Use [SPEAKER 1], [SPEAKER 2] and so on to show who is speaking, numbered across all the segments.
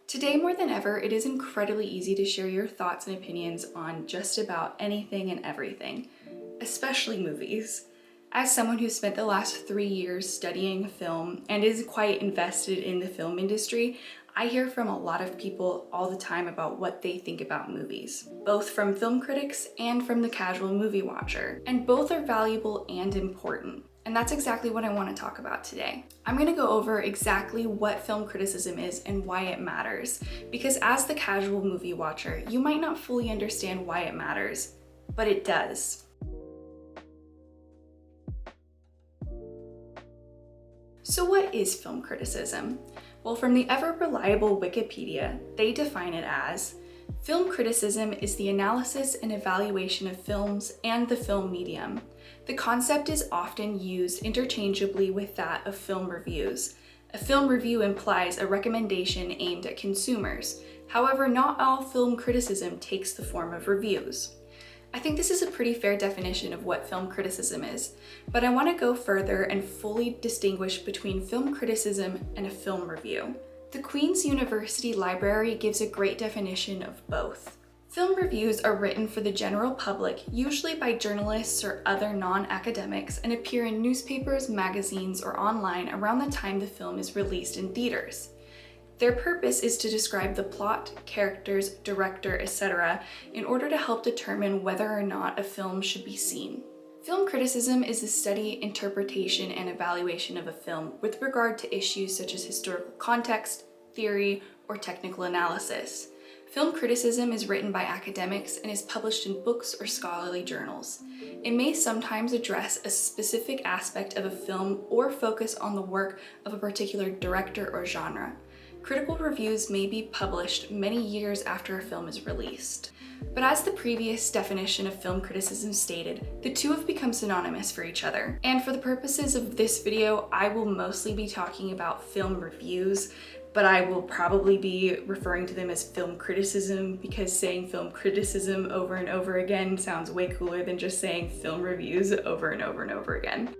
[SPEAKER 1] Today more than ever, it is incredibly easy to share your thoughts and opinions on just about anything and everything, especially movies. As someone who spent the last 3 years studying film and is quite invested in the film industry, I hear from a lot of people all the time about what they think about movies, both from film critics and from the casual movie watcher. And both are valuable and important. And that's exactly what I want to talk about today. I'm going to go over exactly what film criticism is and why it matters, because as the casual movie watcher, you might not fully understand why it matters, but it does. So what is film criticism? Well, from the ever-reliable Wikipedia, they define it as film criticism is the analysis and evaluation of films and the film medium. The concept is often used interchangeably with that of film reviews. A film review implies a recommendation aimed at consumers. However, not all film criticism takes the form of reviews. I think this is a pretty fair definition of what film criticism is, but I want to go further and fully distinguish between film criticism and a film review. The Queen's University Library gives a great definition of both. Film reviews are written for the general public, usually by journalists or other non-academics, and appear in newspapers, magazines, or online around the time the film is released in theaters. Their purpose is to describe the plot, characters, director, etc. in order to help determine whether or not a film should be seen. Film criticism is the study, interpretation, and evaluation of a film with regard to issues such as historical context, theory, or technical analysis. Film criticism is written by academics and is published in books or scholarly journals. It may sometimes address a specific aspect of a film or focus on the work of a particular director or genre. Critical reviews may be published many years after a film is released. But as the previous definition of film criticism stated, the two have become synonymous for each other. And for the purposes of this video, I will mostly be talking about film reviews, but I will probably be referring to them as film criticism because saying film criticism over and over again sounds way cooler than just saying film reviews over and over and over again.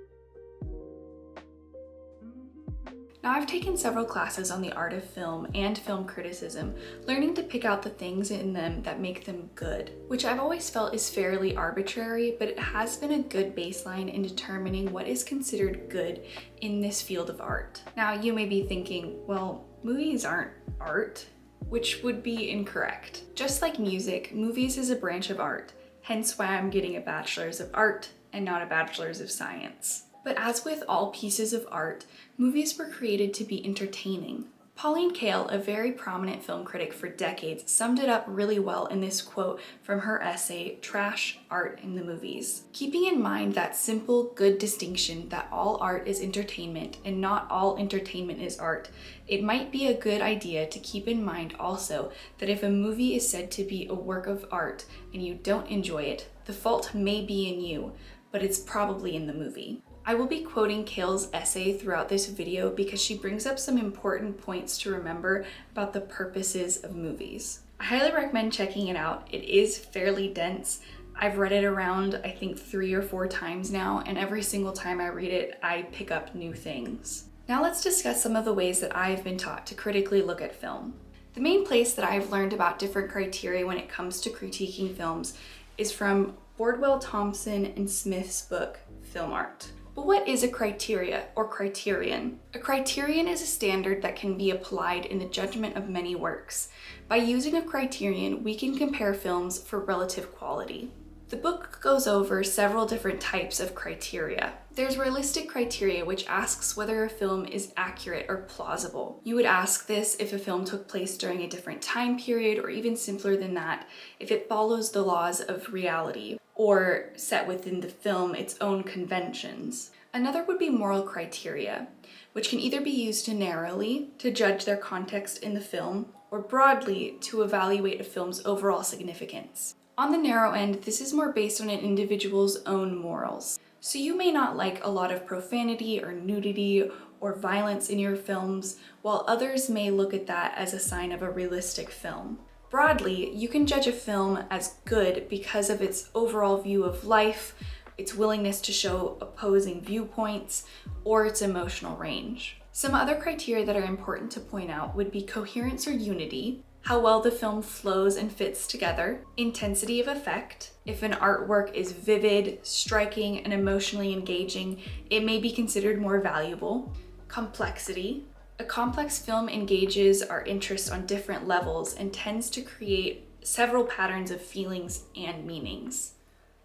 [SPEAKER 1] Now, I've taken several classes on the art of film and film criticism, learning to pick out the things in them that make them good, which I've always felt is fairly arbitrary, but it has been a good baseline in determining what is considered good in this field of art. Now, you may be thinking, well, movies aren't art, which would be incorrect. Just like music, movies is a branch of art, hence why I'm getting a bachelor's of art and not a bachelor's of science. But as with all pieces of art, movies were created to be entertaining. Pauline Kael, a very prominent film critic for decades, summed it up really well in this quote from her essay, Trash Art in the Movies. Keeping in mind that simple, good distinction that all art is entertainment and not all entertainment is art, it might be a good idea to keep in mind also that if a movie is said to be a work of art and you don't enjoy it, the fault may be in you, but it's probably in the movie. I will be quoting Kael's essay throughout this video because she brings up some important points to remember about the purposes of movies. I highly recommend checking it out. It is fairly dense. I've read it around, I think 3 or 4 times now, and every single time I read it, I pick up new things. Now let's discuss some of the ways that I've been taught to critically look at film. The main place that I've learned about different criteria when it comes to critiquing films is from Bordwell, Thompson, and Smith's book, Film Art. But what is a criteria or criterion? A criterion is a standard that can be applied in the judgment of many works. By using a criterion, we can compare films for relative quality. The book goes over several different types of criteria. There's realistic criteria, which asks whether a film is accurate or plausible. You would ask this if a film took place during a different time period, or even simpler than that, if it follows the laws of reality, or set within the film its own conventions. Another would be moral criteria, which can either be used narrowly to judge their context in the film, or broadly to evaluate a film's overall significance. On the narrow end, this is more based on an individual's own morals. So you may not like a lot of profanity or nudity or violence in your films, while others may look at that as a sign of a realistic film. Broadly, you can judge a film as good because of its overall view of life, its willingness to show opposing viewpoints, or its emotional range. Some other criteria that are important to point out would be coherence or unity, how well the film flows and fits together, intensity of effect. If an artwork is vivid, striking, and emotionally engaging, it may be considered more valuable. Complexity. A complex film engages our interests on different levels and tends to create several patterns of feelings and meanings.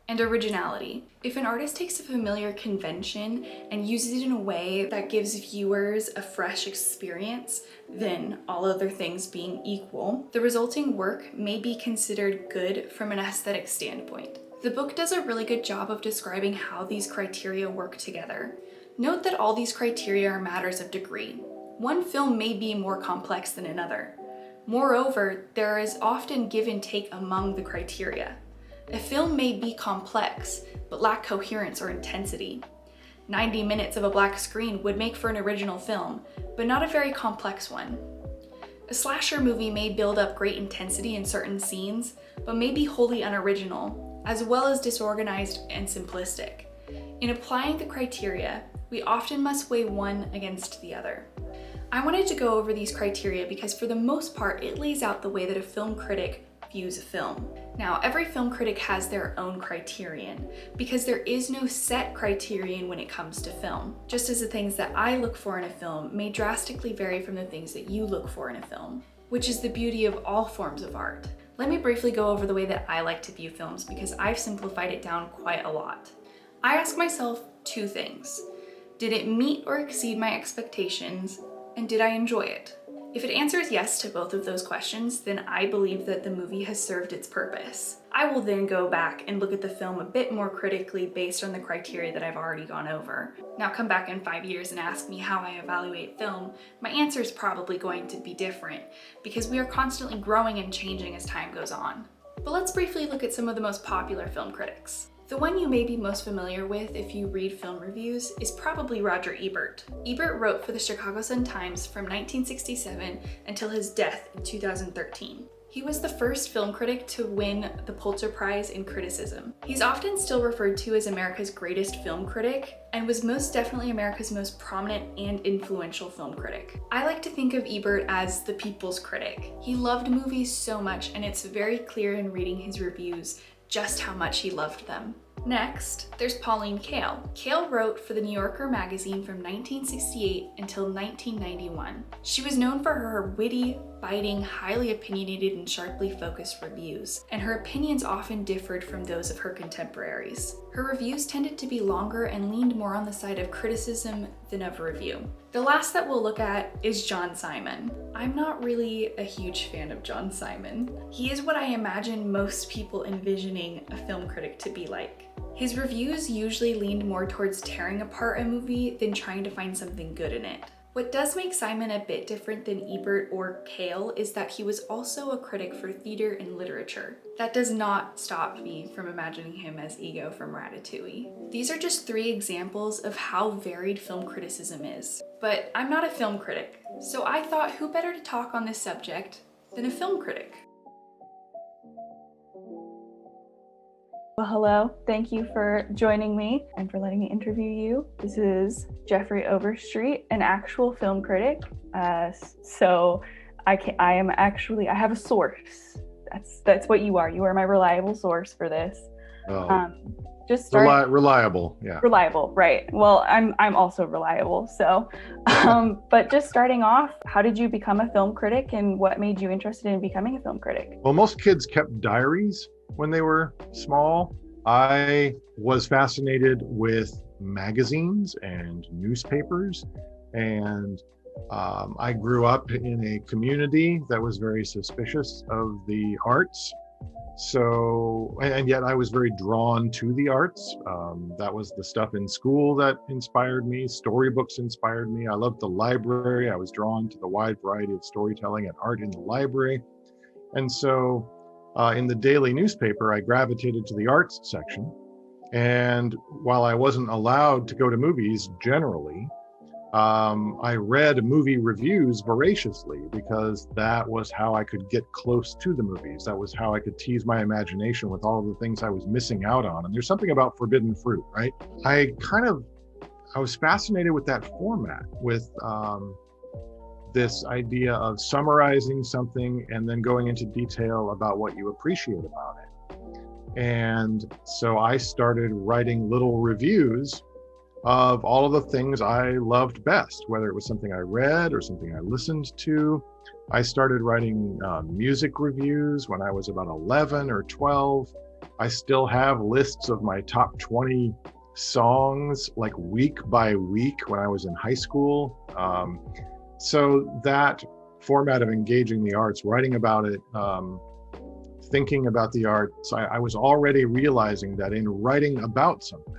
[SPEAKER 1] And originality. If an artist takes a familiar convention and uses it in a way that gives viewers a fresh experience, then all other things being equal, the resulting work may be considered good from an aesthetic standpoint. The book does a really good job of describing how these criteria work together. Note that all these criteria are matters of degree. One film may be more complex than another. Moreover, there is often give and take among the criteria. A film may be complex, but lack coherence or intensity. 90 minutes of a black screen would make for an original film, but not a very complex one. A slasher movie may build up great intensity in certain scenes, but may be wholly unoriginal, as well as disorganized and simplistic. In applying the criteria, we often must weigh one against the other. I wanted to go over these criteria because for the most part, it lays out the way that a film critic views a film. Now, every film critic has their own criterion because there is no set criterion when it comes to film, just as the things that I look for in a film may drastically vary from the things that you look for in a film, which is the beauty of all forms of art. Let me briefly go over the way that I like to view films because I've simplified it down quite a lot. I ask myself two things. Did it meet or exceed my expectations, and did I enjoy it? If it answers yes to both of those questions, then I believe that the movie has served its purpose. I will then go back and look at the film a bit more critically based on the criteria that I've already gone over. Now come back in 5 years and ask me how I evaluate film, my answer is probably going to be different because we are constantly growing and changing as time goes on. But let's briefly look at some of the most popular film critics. The one you may be most familiar with if you read film reviews is probably Roger Ebert. Ebert wrote for the Chicago Sun-Times from 1967 until his death in 2013. He was the first film critic to win the Pulitzer Prize in criticism. He's often still referred to as America's greatest film critic and was most definitely America's most prominent and influential film critic. I like to think of Ebert as the people's critic. He loved movies so much, and it's very clear in reading his reviews just how much he loved them. Next, there's Pauline Kael. Kael wrote for the New Yorker magazine from 1968 until 1991. She was known for her witty, biting, highly opinionated, and sharply focused reviews, and her opinions often differed from those of her contemporaries. Her reviews tended to be longer and leaned more on the side of criticism than of review. The last that we'll look at is John Simon. I'm not really a huge fan of John Simon. He is what I imagine most people envisioning a film critic to be like. His reviews usually leaned more towards tearing apart a movie than trying to find something good in it. What does make Simon a bit different than Ebert or Kael is that he was also a critic for theater and literature. That does not stop me from imagining him as Ego from Ratatouille. These are just 3 examples of how varied film criticism is. But I'm not a film critic, so I thought who better to talk on this subject than a film critic? Well, hello. Thank you for joining me and for letting me interview you. This is Jeffrey Overstreet, an actual film critic. So I have a source. That's what you are. You are my reliable source for this.
[SPEAKER 2] Oh,
[SPEAKER 1] Just start
[SPEAKER 2] reliable. Yeah.
[SPEAKER 1] Reliable, right. Well, I'm also reliable. So, but just starting off, how did you become a film critic and what made you interested in becoming a film critic?
[SPEAKER 2] Well, most kids kept diaries when they were small. I was fascinated with magazines and newspapers, and I grew up in a community that was very suspicious of the arts. So, and yet I was very drawn to the arts. That was the stuff in school that inspired me. Storybooks inspired me. I loved the library. I was drawn to the wide variety of storytelling and art in the library. And so in the daily newspaper, I gravitated to the arts section. And while I wasn't allowed to go to movies generally, I read movie reviews voraciously because that was how I could get close to the movies. That was how I could tease my imagination with all of the things I was missing out on. And there's something about forbidden fruit, right? I was fascinated with that format, with this idea of summarizing something and then going into detail about what you appreciate about it. And so I started writing little reviews of all of the things I loved best, whether it was something I read or something I listened to. I started writing music reviews when I was about 11 or 12. I still have lists of my top 20 songs, like week by week, when I was in high school. So that format of engaging the arts, writing about it, thinking about the arts, I was already realizing that in writing about something,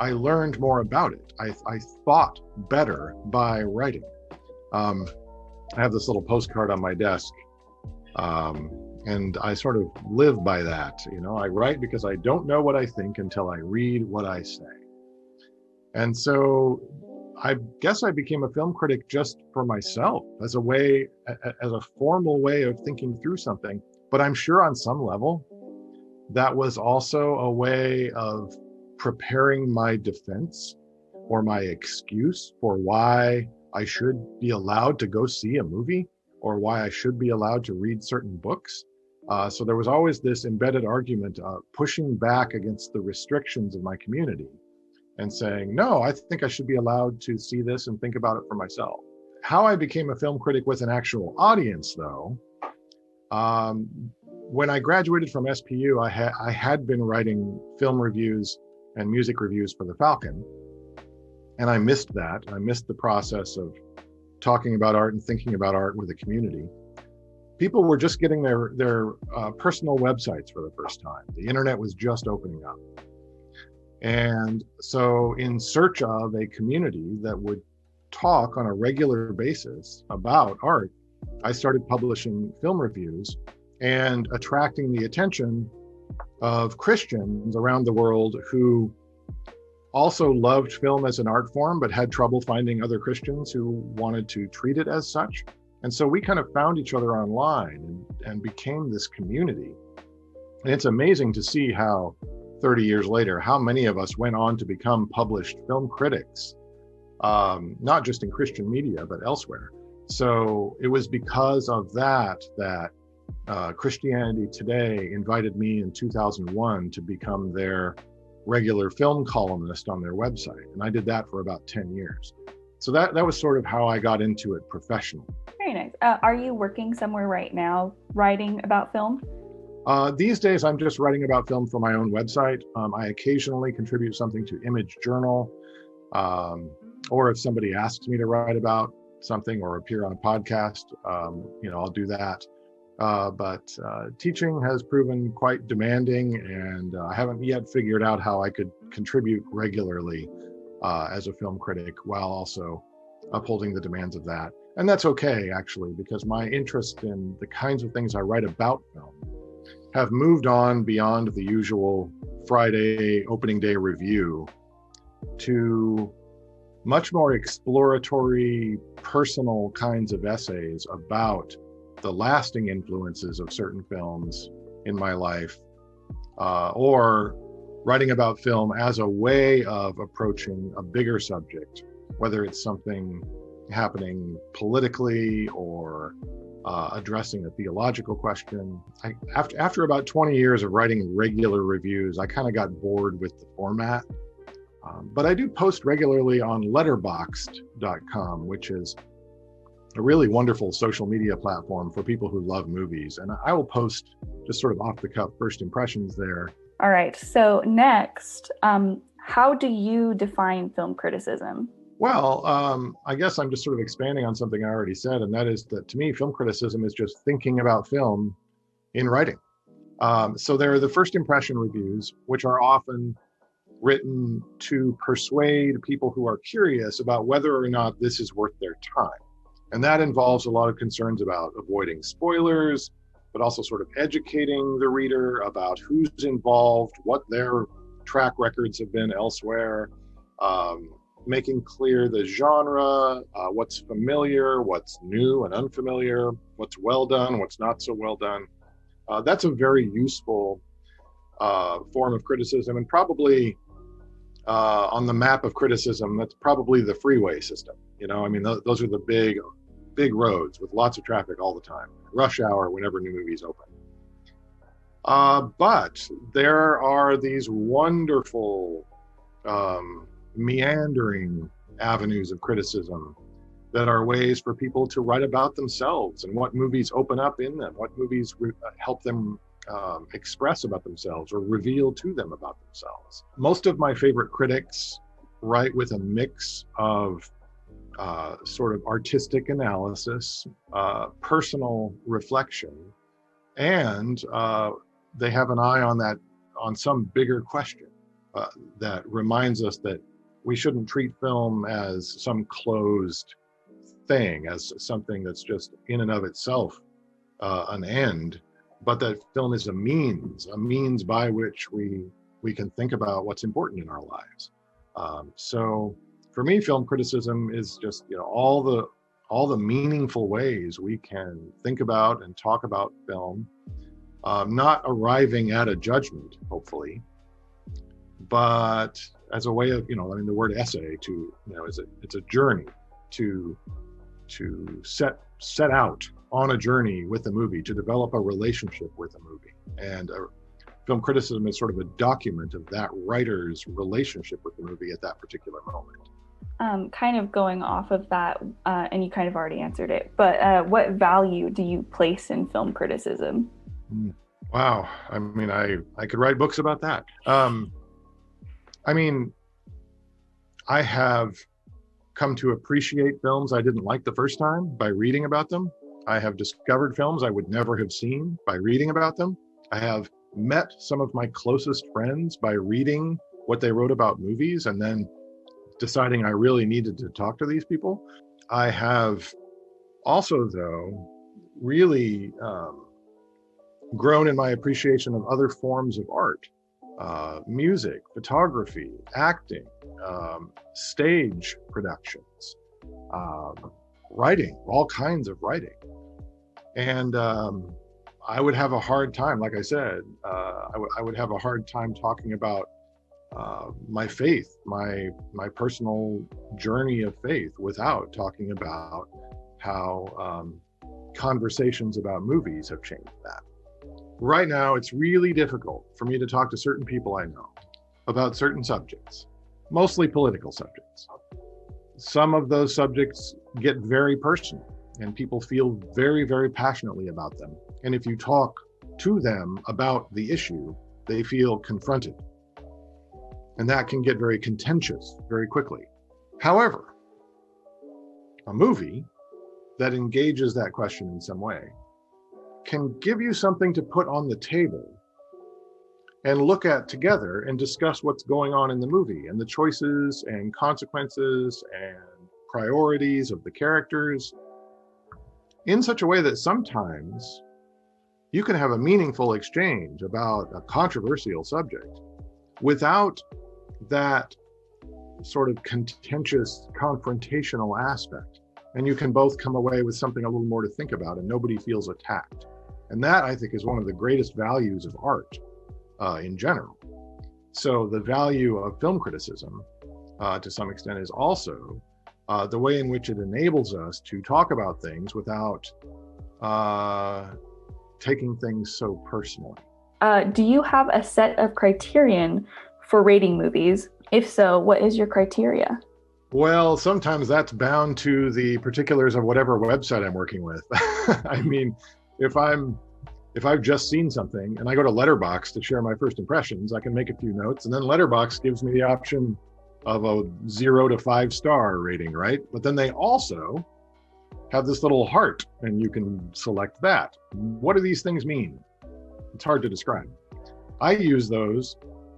[SPEAKER 2] I learned more about it. I thought better by writing. I have this little postcard on my desk, and I sort of live by that. You know, I write because I don't know what I think until I read what I say. And so I guess I became a film critic just for myself, as a way, as a formal way of thinking through something. But I'm sure on some level, that was also a way of preparing my defense or my excuse for why I should be allowed to go see a movie or why I should be allowed to read certain books. So there was always this embedded argument pushing back against the restrictions of my community and saying, no, I think I should be allowed to see this and think about it for myself. How I became a film critic with an actual audience, though, when I graduated from SPU, I had been writing film reviews and music reviews for the Falcon. And I missed that. I missed the process of talking about art and thinking about art with the community. People were just getting their personal websites for the first time. The internet was just opening up. And so in search of a community that would talk on a regular basis about art, I started publishing film reviews and attracting the attention of Christians around the world who also loved film as an art form, but had trouble finding other Christians who wanted to treat it as such. And so we kind of found each other online and became this community. And it's amazing to see how 30 years later, how many of us went on to become published film critics, not just in Christian media, but elsewhere. So it was because of that Christianity Today invited me in 2001 to become their regular film columnist on their website. And I did that for about 10 years. So that was sort of how I got into it professionally.
[SPEAKER 3] Very nice. Are you working somewhere right now writing about film?
[SPEAKER 2] These days, I'm just writing about film for my own website. I occasionally contribute something to Image Journal, or if somebody asks me to write about something or appear on a podcast, I'll do that. But teaching has proven quite demanding, and I haven't yet figured out how I could contribute regularly as a film critic while also upholding the demands of that. And that's okay, actually, because my interest in the kinds of things I write about film have moved on beyond the usual Friday opening day review to much more exploratory, personal kinds of essays about the lasting influences of certain films in my life, or writing about film as a way of approaching a bigger subject, whether it's something happening politically or addressing a theological question. After about 20 years of writing regular reviews, I kind of got bored with the format. But I do post regularly on letterboxd.com, which is a really wonderful social media platform for people who love movies. And I will post just sort of off the cuff first impressions there.
[SPEAKER 3] All right. So next, how do you define film criticism?
[SPEAKER 2] Well, I guess I'm just sort of expanding on something I already said, and that is that to me, film criticism is just thinking about film in writing. So there are the first impression reviews, which are often written to persuade people who are curious about whether or not this is worth their time. And that involves a lot of concerns about avoiding spoilers, but also sort of educating the reader about who's involved, what their track records have been elsewhere, making clear the genre, what's familiar, what's new and unfamiliar, what's well done, what's not so well done. That's a very useful form of criticism, and probably on the map of criticism, that's probably the freeway system. I mean, those are the big roads with lots of traffic all the time. Rush hour, whenever new movies open. But there are these wonderful meandering avenues of criticism that are ways for people to write about themselves and what movies open up in them, what movies help them express about themselves or reveal to them about themselves. Most of my favorite critics write with a mix of sort of artistic analysis, personal reflection, and they have an eye on some bigger question that reminds us that we shouldn't treat film as some closed thing, as something that's just in and of itself an end, but that film is a means by which we can think about what's important in our lives. So for me, film criticism is just all the meaningful ways we can think about and talk about film, not arriving at a judgment, hopefully, but as a way of, I mean, the word essay it's a journey to set out on a journey with a movie, to develop a relationship with a movie. And film criticism is sort of a document of that writer's relationship with the movie at that particular moment.
[SPEAKER 3] Kind of going off of that, and you kind of already answered it, but what value do you place in film criticism?
[SPEAKER 2] Wow. I mean, I could write books about that. I mean, I have come to appreciate films I didn't like the first time by reading about them. I have discovered films I would never have seen by reading about them. I have met some of my closest friends by reading what they wrote about movies and then deciding I really needed to talk to these people. I have also, though, really grown in my appreciation of other forms of art, music, photography, acting, stage productions, writing, all kinds of writing. And I would have a hard time, like I said, I would have a hard time talking about my faith, my personal journey of faith, without talking about how conversations about movies have changed that. Right now, it's really difficult for me to talk to certain people I know about certain subjects, mostly political subjects. Some of those subjects get very personal and people feel very, very passionately about them. And if you talk to them about the issue, they feel confronted. And that can get very contentious very quickly. However, a movie that engages that question in some way can give you something to put on the table and look at together and discuss what's going on in the movie and the choices and consequences and priorities of the characters in such a way that sometimes you can have a meaningful exchange about a controversial subject without that sort of contentious, confrontational aspect. And you can both come away with something a little more to think about and nobody feels attacked. And that, I think, is one of the greatest values of art in general. So the value of film criticism, to some extent, is also the way in which it enables us to talk about things without taking things so personally.
[SPEAKER 3] Do you have a set of criterion for rating movies? If so, what is your criteria?
[SPEAKER 2] Well, sometimes that's bound to the particulars of whatever website I'm working with. I mean, if I've just seen something and I go to Letterboxd to share my first impressions, I can make a few notes, and then Letterboxd gives me the option of a 0 to 5 star rating, right? But then they also have this little heart and you can select that. What do these things mean? It's hard to describe. I use those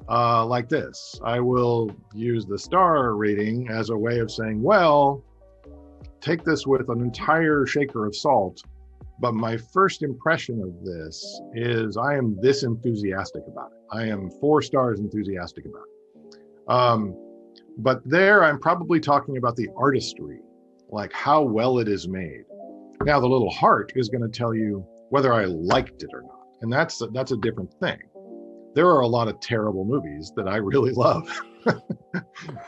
[SPEAKER 2] like this. I will use the star rating as a way of saying, well, take this with an entire shaker of salt, but my first impression of this is I am this enthusiastic about it. I am 4 stars enthusiastic about it. But there I'm probably talking about the artistry, like how well it is made. Now the little heart is going to tell you whether I liked it or not. And that's a different thing. There are a lot of terrible movies that I really love.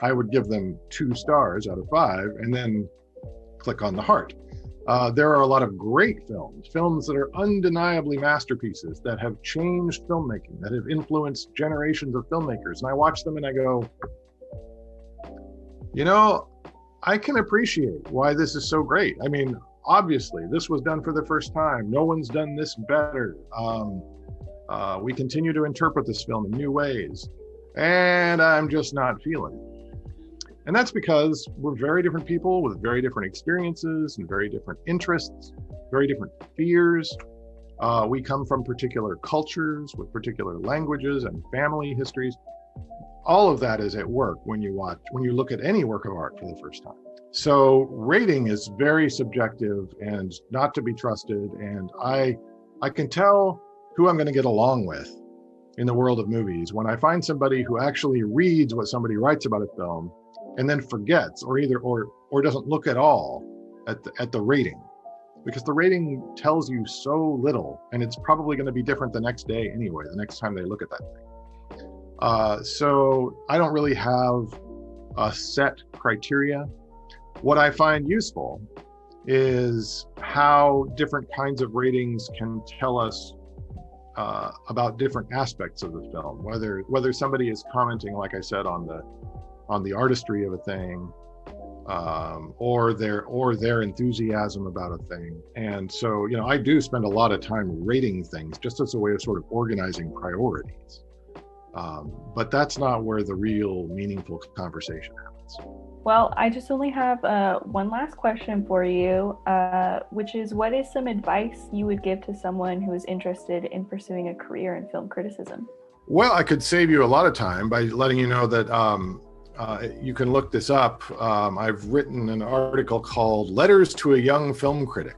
[SPEAKER 2] I would give them 2 stars out of 5 and then click on the heart. There are a lot of great films that are undeniably masterpieces that have changed filmmaking, that have influenced generations of filmmakers. And I watch them and I go, you know, I can appreciate why this is so great. I mean, obviously, this was done for the first time. No one's done this better. We continue to interpret this film in new ways, and I'm just not feeling it. And that's because we're very different people with very different experiences and very different interests, very different fears. We come from particular cultures with particular languages and family histories. All of that is at work when you look at any work of art for the first time. So rating is very subjective and not to be trusted. And I can tell who I'm going to get along with in the world of movies when I find somebody who actually reads what somebody writes about a film and then forgets or doesn't look at all at the rating, because the rating tells you so little, and it's probably going to be different the next day anyway, the next time they look at that thing. So I don't really have a set criteria. What I find useful is how different kinds of ratings can tell us about different aspects of the film, whether somebody is commenting, like I said, on the artistry of a thing, or their enthusiasm about a thing. And so, I do spend a lot of time rating things just as a way of sort of organizing priorities. But that's not where the real meaningful conversation happens.
[SPEAKER 3] Well, I just only have one last question for you, which is, what is some advice you would give to someone who is interested in pursuing a career in film criticism?
[SPEAKER 2] Well, I could save you a lot of time by letting you know that you can look this up. I've written an article called Letters to a Young Film Critic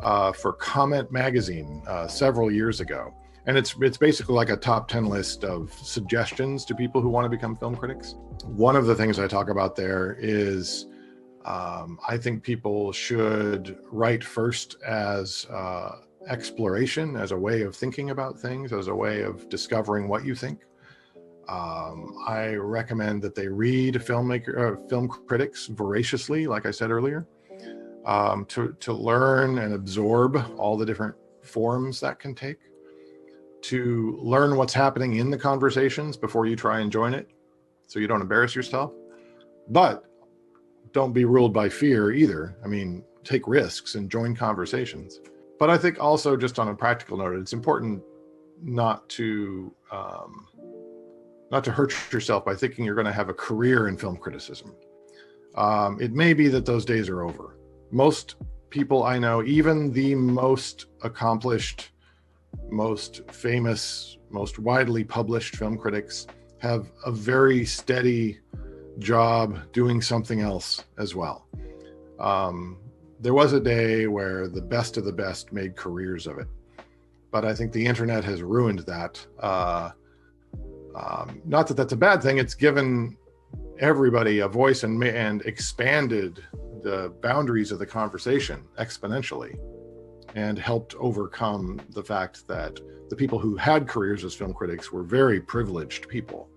[SPEAKER 2] for Comment magazine several years ago. And it's basically like a top 10 list of suggestions to people who want to become film critics. One of the things I talk about there is I think people should write first as exploration, as a way of thinking about things, as a way of discovering what you think. I recommend that they read film critics voraciously, like I said earlier, to learn and absorb all the different forms that can take, to learn what's happening in the conversations before you try and join it, so you don't embarrass yourself. But don't be ruled by fear either. I mean, take risks and join conversations. But I think also, just on a practical note, it's important not to hurt yourself by thinking you're going to have a career in film criticism. It may be that those days are over. Most people I know, even the most accomplished, most famous, most widely published film critics, have a very steady job doing something else as well. There was a day where the best of the best made careers of it, but I think the internet has ruined that. Not that that's a bad thing. It's given everybody a voice and expanded the boundaries of the conversation exponentially, and helped overcome the fact that the people who had careers as film critics were very privileged people.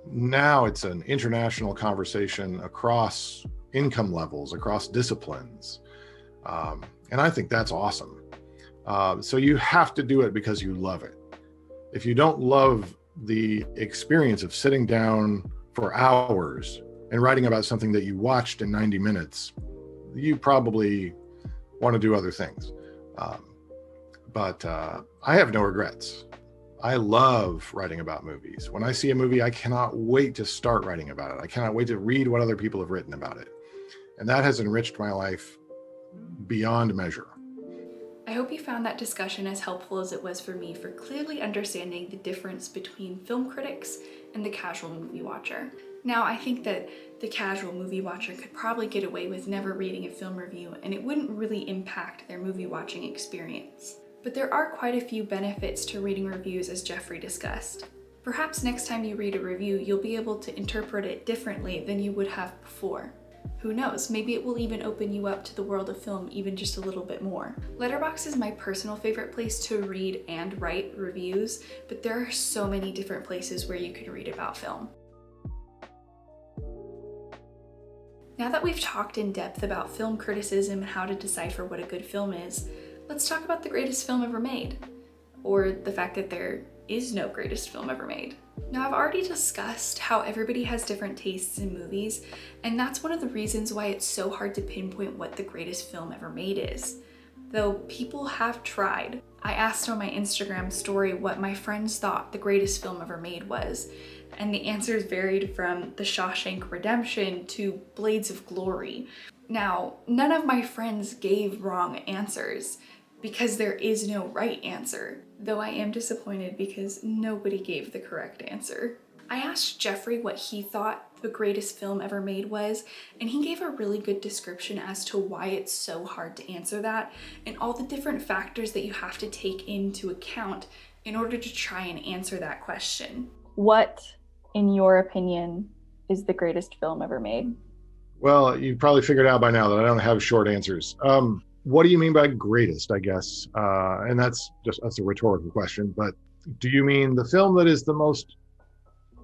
[SPEAKER 2] Now it's an international conversation across income levels, across disciplines. And I think that's awesome. So you have to do it because you love it. If you don't love the experience of sitting down for hours and writing about something that you watched in 90 minutes, you probably want to do other things. But I have no regrets. I love writing about movies. When I see a movie, I cannot wait to start writing about it. I cannot wait to read what other people have written about it. And that has enriched my life beyond measure.
[SPEAKER 1] I hope you found that discussion as helpful as it was for me for clearly understanding the difference between film critics and the casual movie watcher. Now, I think that the casual movie watcher could probably get away with never reading a film review, and it wouldn't really impact their movie watching experience. But there are quite a few benefits to reading reviews, as Jeffrey discussed. Perhaps next time you read a review, you'll be able to interpret it differently than you would have before. Who knows, maybe it will even open you up to the world of film even just a little bit more. Letterboxd is my personal favorite place to read and write reviews, but there are so many different places where you can read about film. Now that we've talked in depth about film criticism and how to decipher what a good film is, let's talk about the greatest film ever made, or the fact that there is no greatest film ever made. Now, I've already discussed how everybody has different tastes in movies, and that's one of the reasons why it's so hard to pinpoint what the greatest film ever made is. Though people have tried. I asked on my Instagram story what my friends thought the greatest film ever made was, and the answers varied from The Shawshank Redemption to Blades of Glory. Now, none of my friends gave wrong answers, because there is no right answer, though I am disappointed because nobody gave the correct answer. I asked Jeffrey what he thought the greatest film ever made was, and he gave a really good description as to why it's so hard to answer that, and all the different factors that you have to take into account in order to try and answer that question.
[SPEAKER 3] What, in your opinion, is the greatest film ever made?
[SPEAKER 2] Well, you've probably figured out by now that I don't have short answers. What do you mean by greatest, I guess? And that's a rhetorical question, but do you mean the film that is the most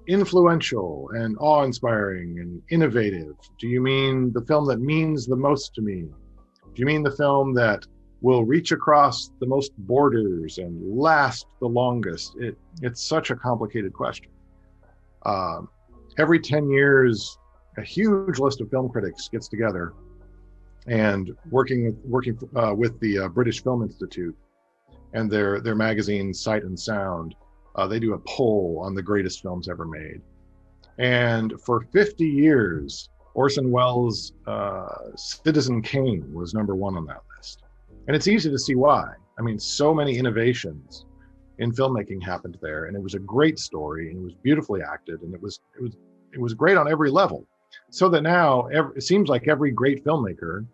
[SPEAKER 2] influential and awe-inspiring and innovative? Do you mean the film that means the most to me? Do you mean the film that will reach across the most borders and last the longest? It's such a complicated question. Every 10 years, a huge list of film critics gets together and working with the British Film Institute and their magazine Sight and Sound, they do a poll on the greatest films ever made. And for 50 years, Orson Welles' Citizen Kane was number one on that list. And it's easy to see why. I mean, so many innovations in filmmaking happened there, and it was a great story, and it was beautifully acted, and it was great on every level. So that now it seems like every great filmmaker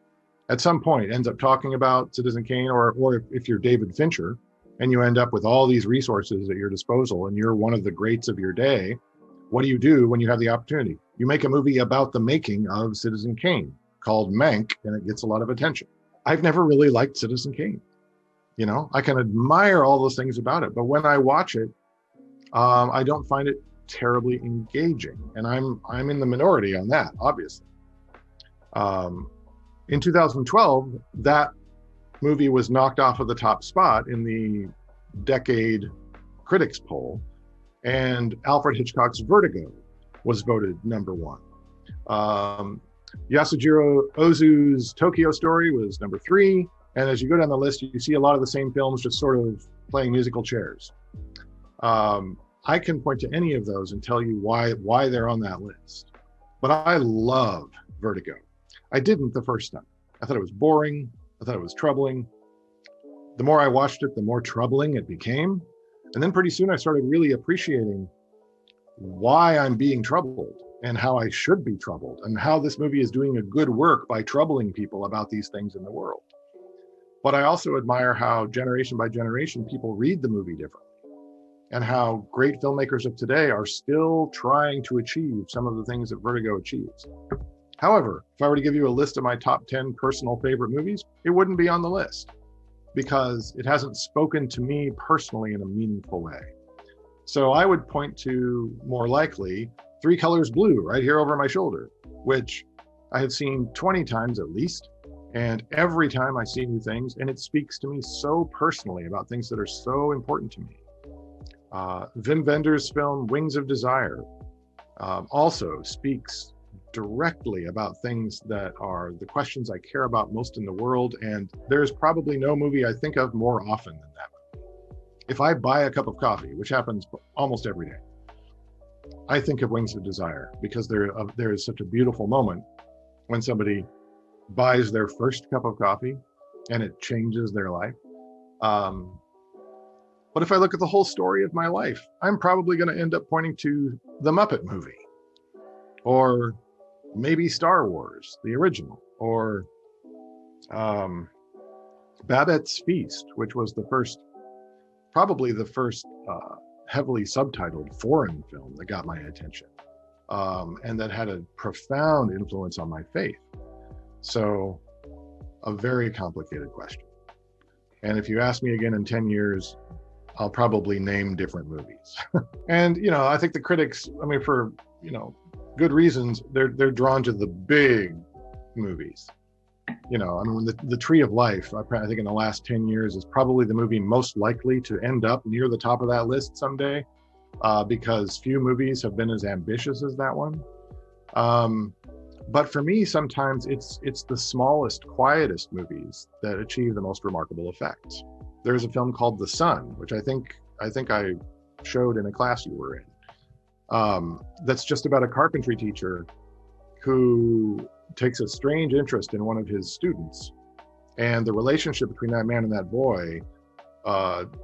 [SPEAKER 2] at some point ends up talking about Citizen Kane, or if you're David Fincher and you end up with all these resources at your disposal and you're one of the greats of your day, what do you do when you have the opportunity? You make a movie about the making of Citizen Kane called Mank, and it gets a lot of attention. I've never really liked Citizen Kane. You know, I can admire all those things about it, but when I watch it, I don't find it terribly engaging, and I'm in the minority on that, obviously. In 2012, that movie was knocked off of the top spot in the Decade Critics poll, and Alfred Hitchcock's Vertigo was voted number one. Yasujiro Ozu's Tokyo Story was number 3, and as you go down the list, you see a lot of the same films just sort of playing musical chairs. I can point to any of those and tell you why they're on that list. But I love Vertigo. I didn't the first time. I thought it was boring. I thought it was troubling. The more I watched it, the more troubling it became. And then pretty soon I started really appreciating why I'm being troubled and how I should be troubled, and how this movie is doing a good work by troubling people about these things in the world. But I also admire how generation by generation people read the movie differently, and how great filmmakers of today are still trying to achieve some of the things that Vertigo achieves. However, if I were to give you a list of my top 10 personal favorite movies, it wouldn't be on the list because it hasn't spoken to me personally in a meaningful way. So I would point to, more likely, Three Colors Blue right here over my shoulder, which I have seen 20 times at least. And every time I see new things, and it speaks to me so personally about things that are so important to me. Wim Wenders' film Wings of Desire also speaks directly about things that are the questions I care about most in the world, and there's probably no movie I think of more often than that movie. If I buy a cup of coffee, which happens almost every day, I think of Wings of Desire, because there is such a beautiful moment when somebody buys their first cup of coffee and it changes their life. But if I look at the whole story of my life, I'm probably going to end up pointing to the Muppet movie, or maybe Star Wars, the original, or Babette's Feast, which was probably the first heavily subtitled foreign film that got my attention, and that had a profound influence on my faith. So, a very complicated question. And if you ask me again in 10 years, I'll probably name different movies. And, I think the critics, for, good reasons, they're drawn to the big movies. You know, I mean, when the Tree of Life, I think in the last 10 years, is probably the movie most likely to end up near the top of that list someday, because few movies have been as ambitious as that one. But for me, sometimes it's the smallest, quietest movies that achieve the most remarkable effects. There's a film called The Sun, which I think I showed in a class you were in. That's just about a carpentry teacher who takes a strange interest in one of his students, and the relationship between that man and that boy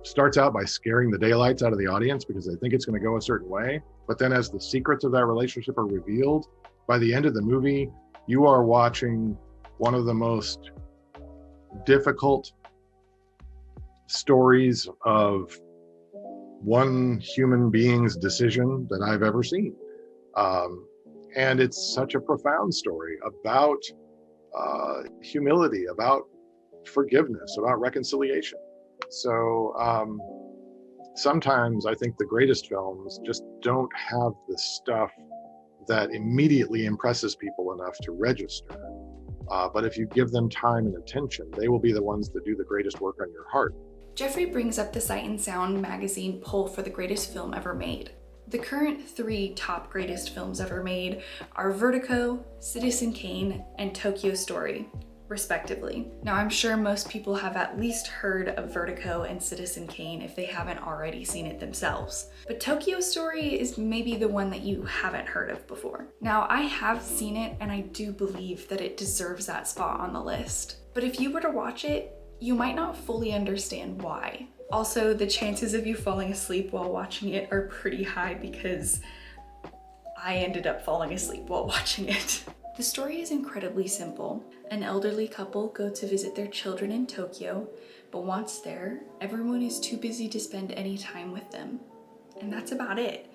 [SPEAKER 2] starts out by scaring the daylights out of the audience because they think it's going to go a certain way. But then as the secrets of that relationship are revealed, by the end of the movie, you are watching one of the most difficult stories of one human being's decision that I've ever seen. And it's such a profound story about humility, about forgiveness, about reconciliation. So sometimes I think the greatest films just don't have the stuff that immediately impresses people enough to register. But if you give them time and attention, they will be the ones that do the greatest work on your heart.
[SPEAKER 1] Jeffrey brings up the Sight and Sound magazine poll for the greatest film ever made. The current 3 top greatest films ever made are Vertigo, Citizen Kane, and Tokyo Story, respectively. Now, I'm sure most people have at least heard of Vertigo and Citizen Kane if they haven't already seen it themselves. But Tokyo Story is maybe the one that you haven't heard of before. Now, I have seen it, and I do believe that it deserves that spot on the list. But if you were to watch it, you might not fully understand why. Also, the chances of you falling asleep while watching it are pretty high because I ended up falling asleep while watching it. The story is incredibly simple. An elderly couple go to visit their children in Tokyo, but once there, everyone is too busy to spend any time with them. And that's about it.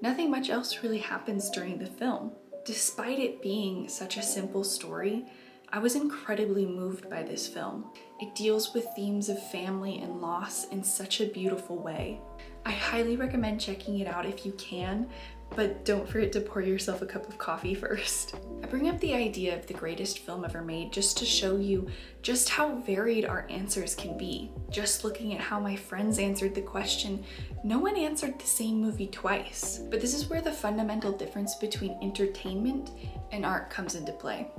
[SPEAKER 1] Nothing much else really happens during the film. Despite it being such a simple story, I was incredibly moved by this film. It deals with themes of family and loss in such a beautiful way. I highly recommend checking it out if you can, but don't forget to pour yourself a cup of coffee first. I bring up the idea of the greatest film ever made just to show you just how varied our answers can be. Just looking at how my friends answered the question, no one answered the same movie twice. But this is where the fundamental difference between entertainment and art comes into play.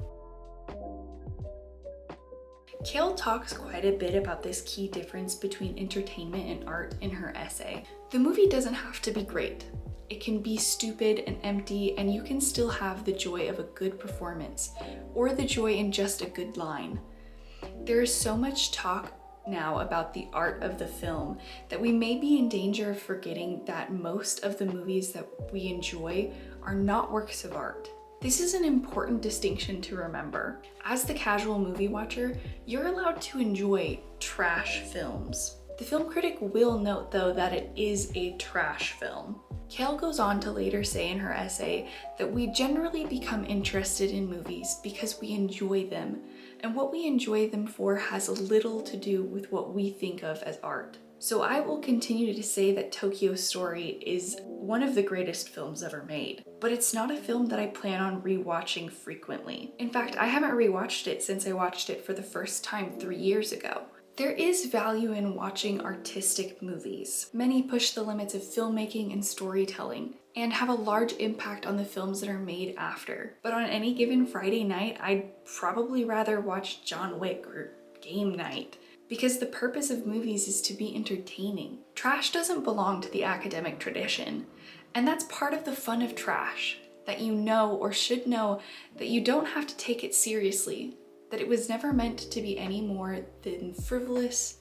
[SPEAKER 1] Kale talks quite a bit about this key difference between entertainment and art in her essay. The movie doesn't have to be great. It can be stupid and empty, and you can still have the joy of a good performance, or the joy in just a good line. There is so much talk now about the art of the film that we may be in danger of forgetting that most of the movies that we enjoy are not works of art. This is an important distinction to remember. As the casual movie watcher, you're allowed to enjoy trash films. The film critic will note, though, that it is a trash film. Kale goes on to later say in her essay that we generally become interested in movies because we enjoy them, and what we enjoy them for has little to do with what we think of as art. So I will continue to say that Tokyo Story is one of the greatest films ever made, but it's not a film that I plan on rewatching frequently. In fact, I haven't rewatched it since I watched it for the first time 3 years ago. There is value in watching artistic movies. Many push the limits of filmmaking and storytelling and have a large impact on the films that are made after. But on any given Friday night, I'd probably rather watch John Wick or Game Night, because the purpose of movies is to be entertaining. Trash doesn't belong to the academic tradition, and that's part of the fun of trash, that you know or should know that you don't have to take it seriously, that it was never meant to be any more than frivolous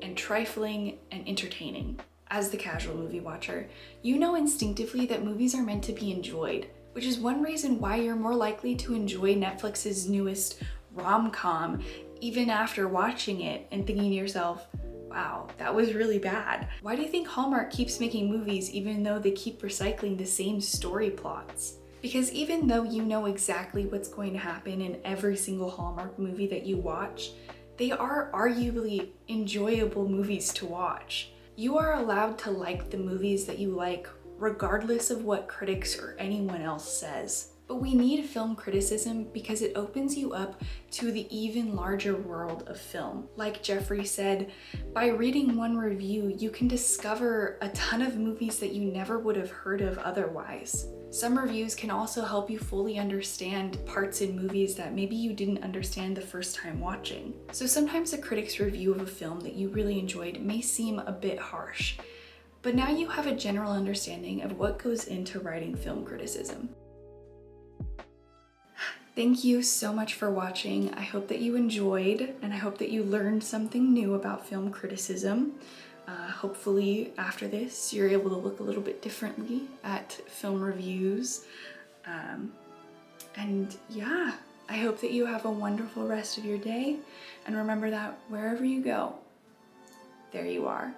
[SPEAKER 1] and trifling and entertaining. As the casual movie watcher, you know instinctively that movies are meant to be enjoyed, which is one reason why you're more likely to enjoy Netflix's newest rom-com even after watching it and thinking to yourself, wow, that was really bad. Why do you think Hallmark keeps making movies even though they keep recycling the same story plots? Because even though you know exactly what's going to happen in every single Hallmark movie that you watch, they are arguably enjoyable movies to watch. You are allowed to like the movies that you like regardless of what critics or anyone else says. But we need film criticism because it opens you up to the even larger world of film. Like Jeffrey said, by reading one review, you can discover a ton of movies that you never would have heard of otherwise. Some reviews can also help you fully understand parts in movies that maybe you didn't understand the first time watching. So sometimes a critic's review of a film that you really enjoyed may seem a bit harsh, but now you have a general understanding of what goes into writing film criticism. Thank you so much for watching. I hope that you enjoyed, and I hope that you learned something new about film criticism. Hopefully after this, you're able to look a little bit differently at film reviews. And yeah, I hope that you have a wonderful rest of your day. And remember that wherever you go, there you are.